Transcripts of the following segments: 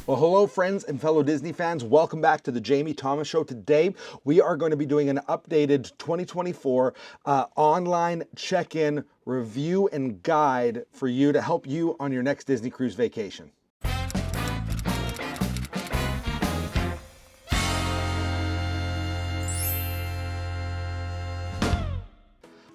Well, hello friends and fellow Disney fans. Welcome back to the Jamie Thomas Show. Today, we are going to be doing an updated 2024 online check-in review and guide for you to help you on your next Disney cruise vacation.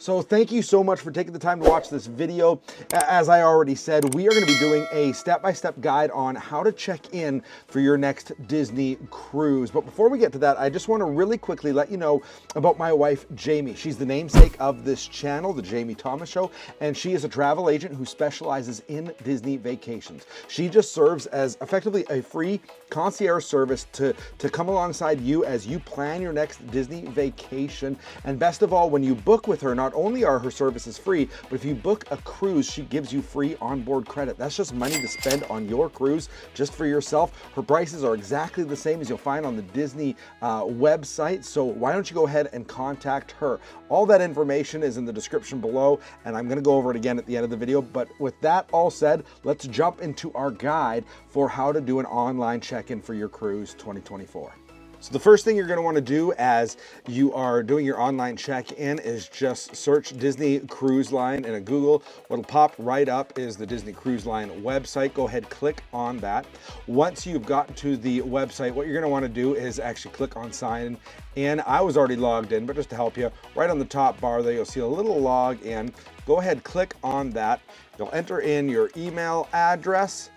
So thank you so much for taking the time to watch this video. As I already said, we are going to be doing a step-by-step guide on how to check in for your next Disney cruise. But before we get to that, I just want to really quickly let you know about my wife, Jamie. She's the namesake of this channel, the Jamie Thomas Show, and she is a travel agent who specializes in Disney vacations. She just serves as effectively a free concierge service to come alongside you as you plan your next Disney vacation. And best of all, when you book with her, not only are her services free, but if you book a cruise, she gives you free onboard credit. That's just money to spend on your cruise just for yourself. Her prices are exactly the same as you'll find on the Disney website. So why don't you go ahead and contact her? All that information is in the description below, and I'm going to go over it again at the end of the video. But with that all said, let's jump into our guide for how to do an online check-in for your cruise 2024. So the first thing you're going to want to do as you are doing your online check-in is just search Disney Cruise Line in a Google. What'll pop right up is the Disney Cruise Line website. Go ahead, click on that. Once you've gotten to the website, what you're going to want to do is actually click on sign in. I was already logged in, but just to help you, right on the top bar there, you'll see a little log in. Go ahead, click on that. You'll enter in your email address.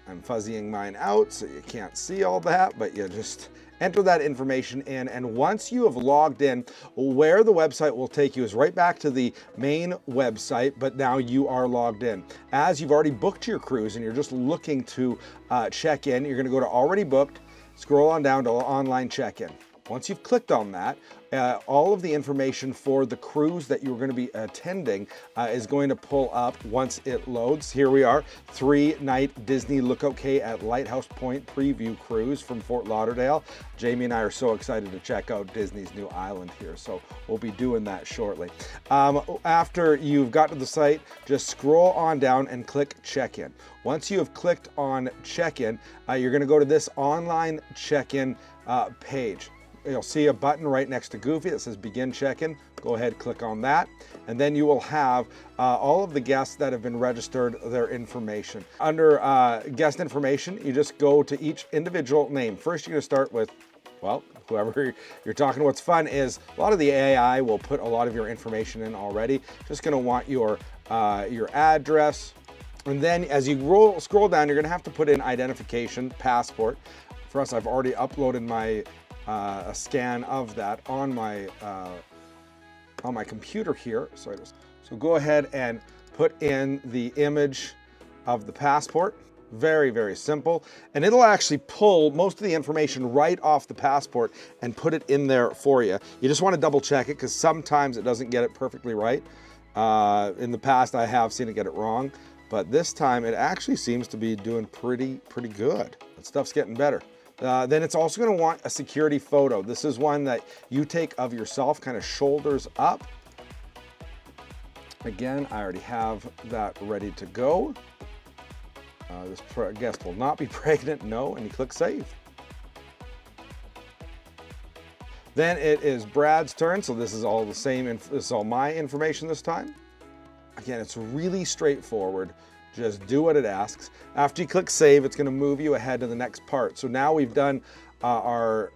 I'm fuzzying mine out so you can't see all that, but you just enter that information in, and once you have logged in, where the website will take you is right back to the main website, but now you are logged in. As you've already booked your cruise and you're just looking to check in, you're going to go to already booked, scroll on down to online check-in. Once you've clicked on that, all of the information for the cruise that you're going to be attending is going to pull up once it loads. Here we are, 3-night Disney Lookout Cay at Lighthouse Point preview cruise from Fort Lauderdale. Jamie and I are so excited to check out Disney's new island here, so we'll be doing that shortly. After you've got to the site, just scroll on down and click check-in. Once you have clicked on check-in, you're going to go to this online check-in page. You'll see a button right next to Goofy that says begin check-in. Go ahead, click on that. And then you will have all of the guests that have been registered, their information. Under guest information, you just go to each individual name. First, you're gonna start with, well, whoever you're talking to. What's fun is a lot of the AI will put a lot of your information in already. Just gonna want your address. And then as you scroll down, you're gonna have to put in identification, passport. For us, I've already uploaded my a scan of that on my computer here. So go ahead and put in the image of the passport. Very, very simple. And it'll actually pull most of the information right off the passport and put it in there for you. You just want to double check it because sometimes it doesn't get it perfectly right. In the past, I have seen it get it wrong, but this time it actually seems to be doing pretty good. That stuff's getting better. Then it's also going to want a security photo. This is one that you take of yourself, kind of shoulders up. Again, I already have that ready to go. This guest will not be pregnant, no, and you click save. Then it is Brad's turn, so this is all the same, this is all my information this time. Again, it's really straightforward. Just do what it asks. After you click save, it's going to move you ahead to the next part. So now we've done our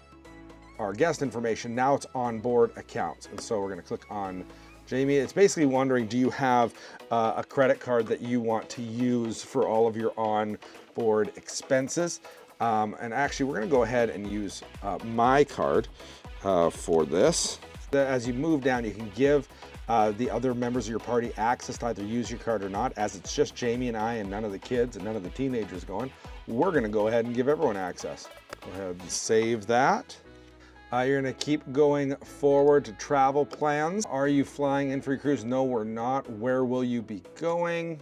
guest information. Now it's onboard accounts. And so we're going to click on Jamie. It's basically wondering, do you have a credit card that you want to use for all of your onboard expenses? And actually, we're going to go ahead and use my card for this. As you move down, you can give the other members of your party access to either use your card or not. As it's just Jamie and I and none of the kids and none of the teenagers going, we're going to go ahead and give everyone access. Go ahead and save that. You're going to keep going forward to travel plans. Are you flying in for your cruise? No, we're not. Where will you be going?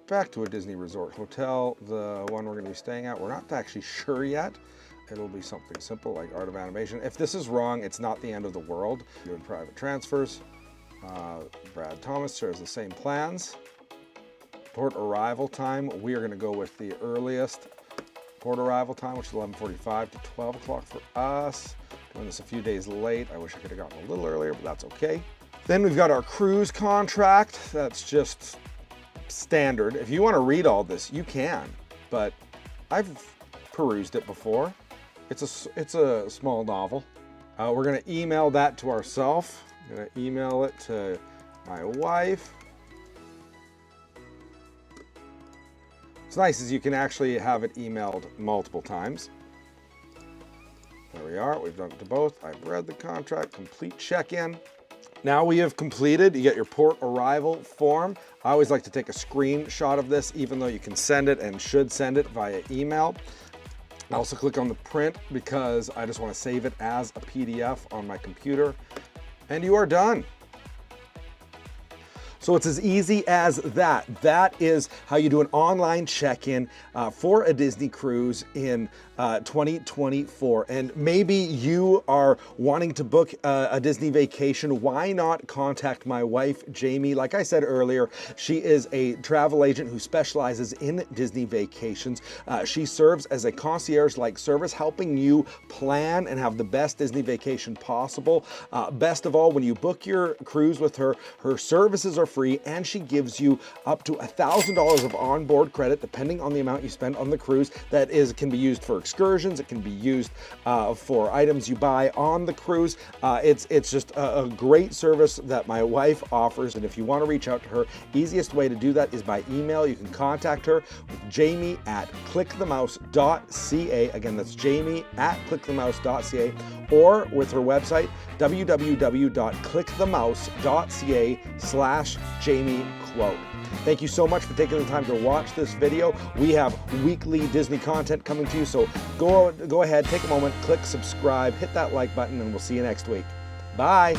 Back to a Disney Resort Hotel, the one we're going to be staying at. We're not actually sure yet. It'll be something simple like Art of Animation. If this is wrong, it's not the end of the world. Doing private transfers. Brad Thomas shares the same plans. Port arrival time, we are going to go with the earliest port arrival time, which is 11:45 to 12 o'clock for us. Doing this a few days late. I wish I could have gotten a little earlier, but that's okay. Then we've got our cruise contract. That's just standard. If you want to read all this, you can, but I've perused it before. It's a small novel. We're gonna email that to ourselves. I'm gonna email it to my wife. What's nice is you can actually have it emailed multiple times. There we are, we've done it to both. I've read the contract, complete check-in. Now we have completed, you get your port arrival form. I always like to take a screenshot of this, even though you can send it and should send it via email. I also click on the print because I just want to save it as a PDF on my computer. And you are done. So it's as easy as that. That is how you do an online check-in for a Disney cruise in 2024. And maybe you are wanting to book a Disney vacation. Why not contact my wife, Jamie? Like I said earlier, she is a travel agent who specializes in Disney vacations. She serves as a concierge-like service, helping you plan and have the best Disney vacation possible. Best of all, when you book your cruise with her, her services are free, and she gives you up to $1,000 of onboard credit, depending on the amount you spend on the cruise. That can be used for excursions. It can be used for items you buy on the cruise. It's just a great service that my wife offers. And if you want to reach out to her, easiest way to do that is by email. You can contact her with Jamie at clickthemouse.ca. Again, that's Jamie at clickthemouse.ca, or with her website, www.clickthemouse.ca/JamieQuote. Thank you so much for taking the time to watch this video. We have weekly Disney content coming to you, so go ahead, take a moment, click subscribe, hit that like button, and we'll see you next week. Bye.